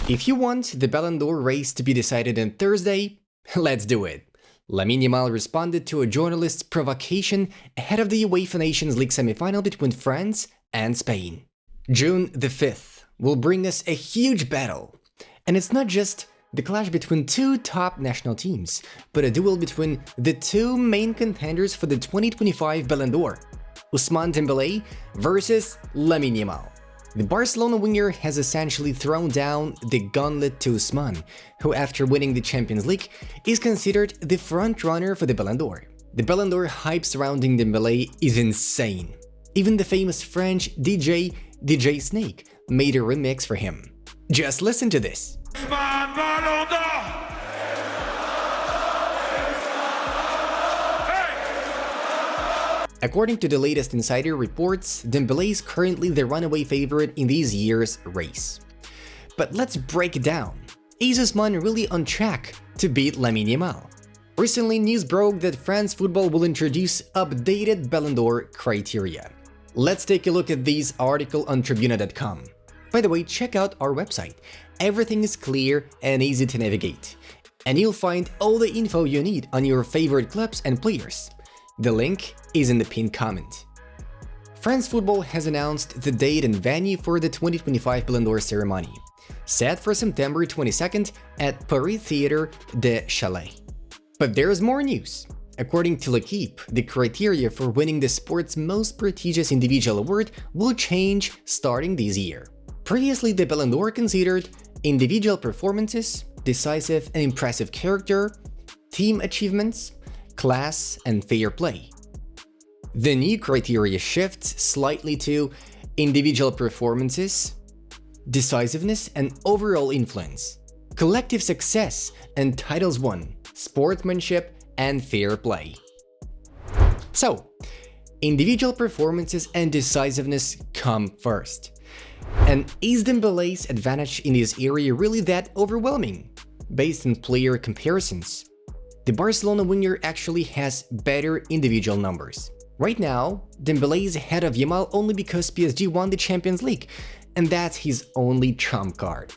If you want the Ballon d'Or race to be decided on Thursday, let's do it. Lamine Yamal responded to a journalist's provocation ahead of the UEFA Nations League semifinal between France and Spain. June the 5th will bring us a huge battle. And it's not just the clash between two top national teams, but a duel between the two main contenders for the 2025 Ballon d'Or, Ousmane Dembélé versus Lamine Yamal. The Barcelona winger has essentially thrown down the gauntlet to Ousmane, who after winning the Champions League is considered the frontrunner for the Ballon d'Or. The Ballon d'Or hype surrounding Dembélé is insane. Even the famous French DJ Snake made a remix for him. Just listen to this. Ballon d'Or! According to the latest insider reports, Dembélé is currently the runaway favorite in this year's race. But let's break it down. Is Ousmane really on track to beat Lamine Yamal? Recently, news broke that France Football will introduce updated Ballon d'Or criteria. Let's take a look at this article on Tribuna.com. By the way, check out our website. Everything is clear and easy to navigate. And you'll find all the info you need on your favorite clubs and players. The link is in the pinned comment. France Football has announced the date and venue for the 2025 Ballon d'Or ceremony, set for September 22nd at Paris Theatre de Chalet. But there's more news. According to L'Équipe, the criteria for winning the sport's most prestigious individual award will change starting this year. Previously, the Ballon d'Or considered individual performances, decisive and impressive character, team achievements, class, and fair play. The new criteria shifts slightly to individual performances, decisiveness and overall influence, collective success and titles won, sportsmanship and fair play. So, individual performances and decisiveness come first. And is Dembélé's advantage in this area really that overwhelming? Based on player comparisons, the Barcelona winger actually has better individual numbers. Right now, Dembélé is ahead of Yamal only because PSG won the Champions League, and that's his only trump card.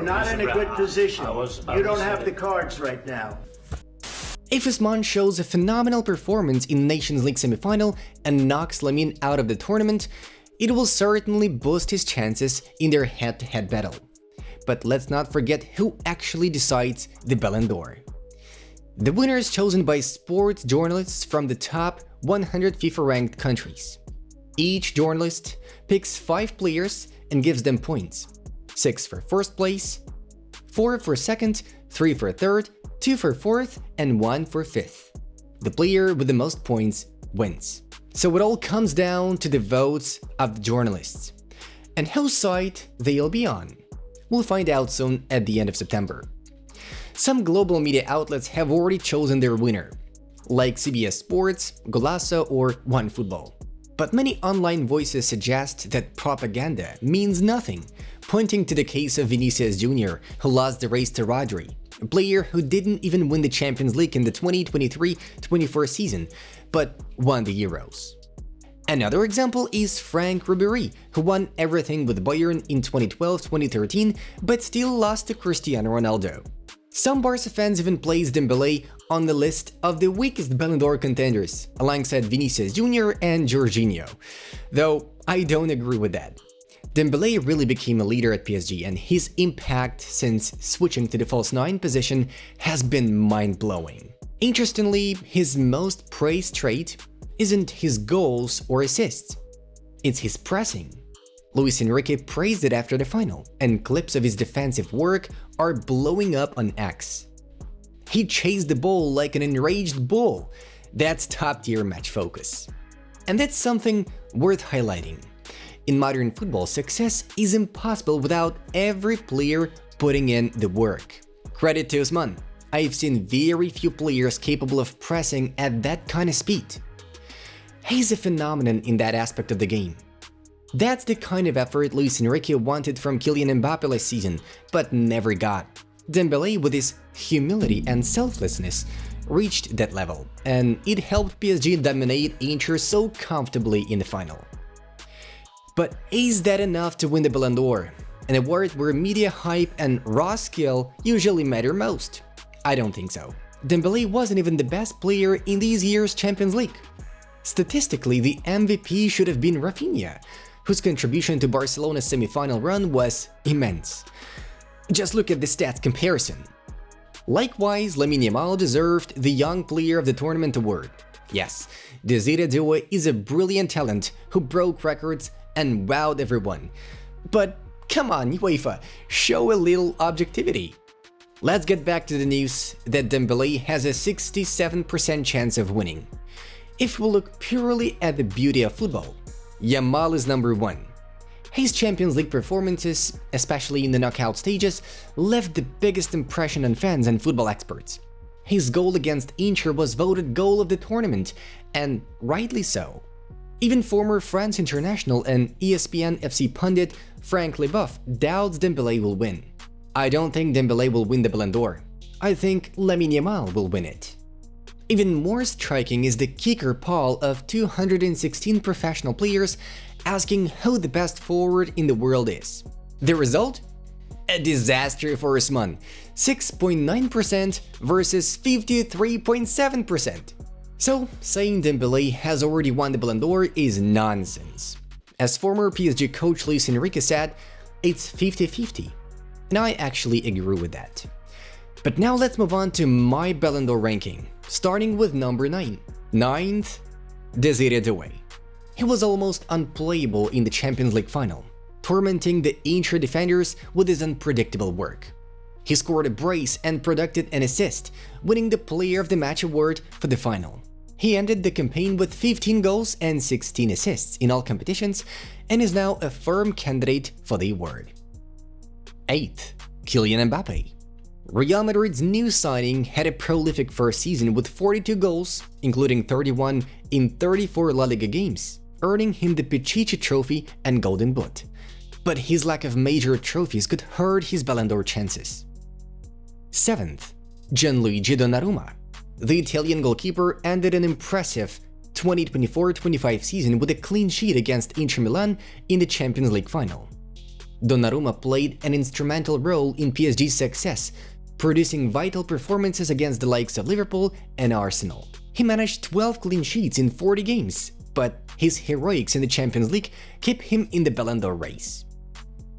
Not in a good position. You don't have the cards right now. If Ousmane shows a phenomenal performance in the Nations League semifinal and knocks Lamine out of the tournament, it will certainly boost his chances in their head-to-head battle. But let's not forget who actually decides the Ballon d'Or. The winner is chosen by sports journalists from the top 100 FIFA-ranked countries. Each journalist picks 5 players and gives them points: 6 for first place, 4 for second, 3 for third, 2 for fourth, and 1 for fifth. The player with the most points wins. So it all comes down to the votes of the journalists, and whose side they'll be on. We'll find out soon at the end of September. Some global media outlets have already chosen their winner, like CBS Sports, Golazo, or OneFootball. But many online voices suggest that propaganda means nothing, pointing to the case of Vinicius Jr., who lost the race to Rodri, a player who didn't even win the Champions League in the 2023-24 season, but won the Euros. Another example is Franck Ribéry, who won everything with Bayern in 2012-2013, but still lost to Cristiano Ronaldo. Some Barca fans even placed Dembélé on the list of the weakest Ballon d'Or contenders, alongside Vinicius Jr. and Jorginho, though I don't agree with that. Dembélé really became a leader at PSG, and his impact since switching to the false 9 position has been mind-blowing. Interestingly, his most praised trait isn't his goals or assists, it's his pressing. Luis Enrique praised it after the final, and clips of his defensive work are blowing up on X. He chased the ball like an enraged bull. That's top-tier match focus. And that's something worth highlighting. In modern football, success is impossible without every player putting in the work. Credit to Ousmane. I've seen very few players capable of pressing at that kind of speed. He's a phenomenon in that aspect of the game. That's the kind of effort Luis Enrique wanted from Kylian Mbappé last season, but never got. Dembélé, with his humility and selflessness, reached that level, and it helped PSG dominate Inter so comfortably in the final. But is that enough to win the Ballon d'Or? An award where media hype and raw skill usually matter most? I don't think so. Dembele wasn't even the best player in this year's Champions League. Statistically, the MVP should have been Rafinha, whose contribution to Barcelona's semi-final run was immense. Just look at the stats comparison. Likewise, Lamine Yamal deserved the Young Player of the Tournament award. Yes, Désiré Doué is a brilliant talent who broke records and wowed everyone. But come on, UEFA, show a little objectivity. Let's get back to the news that Dembele has a 67% chance of winning. If we look purely at the beauty of football, Yamal is number 1. His Champions League performances, especially in the knockout stages, left the biggest impression on fans and football experts. His goal against Inter was voted goal of the tournament, and rightly so. Even former France international and ESPN FC pundit Frank Leboeuf doubts Dembele will win. I don't think Dembele will win the Ballon d'Or. I think Lamine Yamal will win it. Even more striking is the kicker poll of 216 professional players asking who the best forward in the world is. The result? A disaster for Ousmane, 6.9% versus 53.7%. So, saying Dembele has already won the Ballon d'Or is nonsense. As former PSG coach Luis Enrique said, it's 50-50. And I actually agree with that. But now let's move on to my Ballon d'Or ranking, starting with number 9. 9th, Désiré Doué. He was almost unplayable in the Champions League final, tormenting the Inter defenders with his unpredictable work. He scored a brace and produced an assist, winning the Player of the Match award for the final. He ended the campaign with 15 goals and 16 assists in all competitions and is now a firm candidate for the award. 8th, Kylian Mbappé. Real Madrid's new signing had a prolific first season with 42 goals, including 31 in 34 La Liga games, earning him the Pichichi Trophy and Golden Boot. But his lack of major trophies could hurt his Ballon d'Or chances. 7th, Gianluigi Donnarumma. The Italian goalkeeper ended an impressive 2024-25 season with a clean sheet against Inter Milan in the Champions League final. Donnarumma played an instrumental role in PSG's success, producing vital performances against the likes of Liverpool and Arsenal. He managed 12 clean sheets in 40 games, but his heroics in the Champions League keep him in the Ballon d'Or race.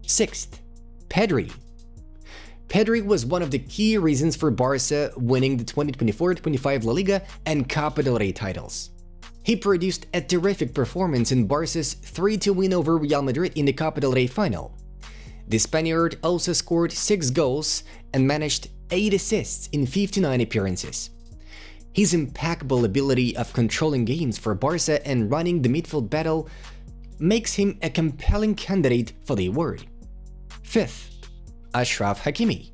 6th, Pedri. Pedri was one of the key reasons for Barca winning the 2024-25 La Liga and Copa del Rey titles. He produced a terrific performance in Barca's 3-2 win over Real Madrid in the Copa del Rey final. The Spaniard also scored 6 goals and managed 8 assists in 59 appearances. His impeccable ability of controlling games for Barca and running the midfield battle makes him a compelling candidate for the award. 5th, Achraf Hakimi.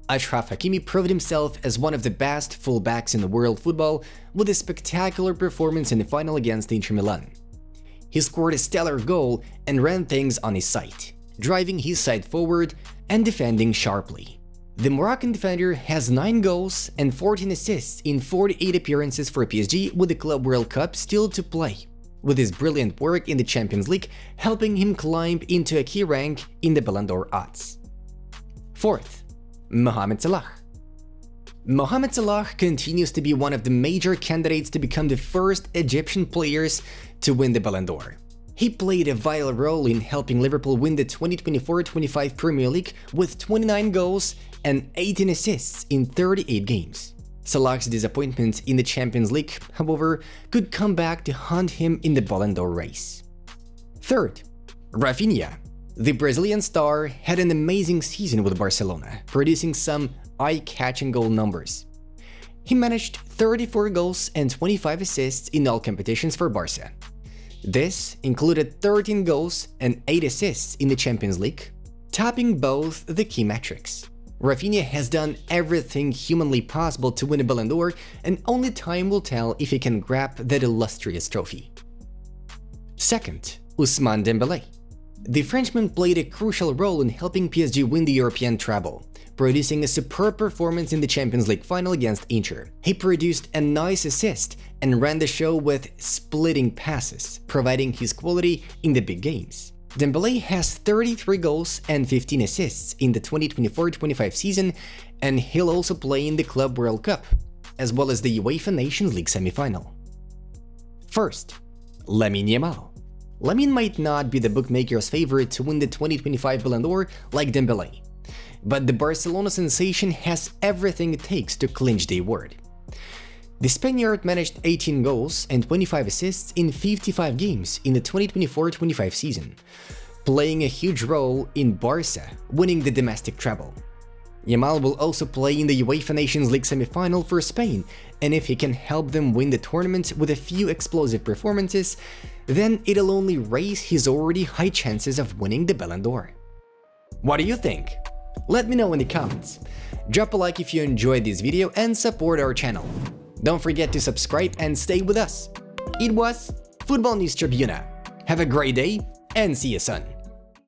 Achraf Hakimi proved himself as one of the best fullbacks in the world football with a spectacular performance in the final against Inter Milan. He scored a stellar goal and ran things on his side, driving his side forward and defending sharply. The Moroccan defender has 9 goals and 14 assists in 48 appearances for PSG with the Club World Cup still to play, with his brilliant work in the Champions League helping him climb into a key rank in the Ballon d'Or odds. 4th, Mohamed Salah. Mohamed Salah continues to be one of the major candidates to become the first Egyptian players to win the Ballon d'Or. He played a vital role in helping Liverpool win the 2024-25 Premier League with 29 goals and 18 assists in 38 games. Salah's disappointment in the Champions League, however, could come back to haunt him in the Ballon d'Or race. 3rd, Rafinha. The Brazilian star had an amazing season with Barcelona, producing some eye-catching goal numbers. He managed 34 goals and 25 assists in all competitions for Barca. This included 13 goals and 8 assists in the Champions League, topping both the key metrics. Rafinha has done everything humanly possible to win a Ballon d'Or, and only time will tell if he can grab that illustrious trophy. 2nd, Ousmane Dembélé. The Frenchman played a crucial role in helping PSG win the European treble, producing a superb performance in the Champions League final against Inter. He produced a nice assist and ran the show with splitting passes, providing his quality in the big games. Dembele has 33 goals and 15 assists in the 2024-25 season, and he'll also play in the Club World Cup, as well as the UEFA Nations League semi-final. First, Lamine Yamal. Lamine might not be the bookmaker's favorite to win the 2025 Ballon d'Or like Dembele, but the Barcelona sensation has everything it takes to clinch the award. The Spaniard managed 18 goals and 25 assists in 55 games in the 2024-25 season, playing a huge role in Barca winning the domestic treble. Yamal will also play in the UEFA Nations League semi-final for Spain, and if he can help them win the tournament with a few explosive performances, then it'll only raise his already high chances of winning the Ballon d'Or. What do you think? Let me know in the comments. Drop a like if you enjoyed this video and support our channel. Don't forget to subscribe and stay with us. It was Football News Tribuna. Have a great day and see you soon.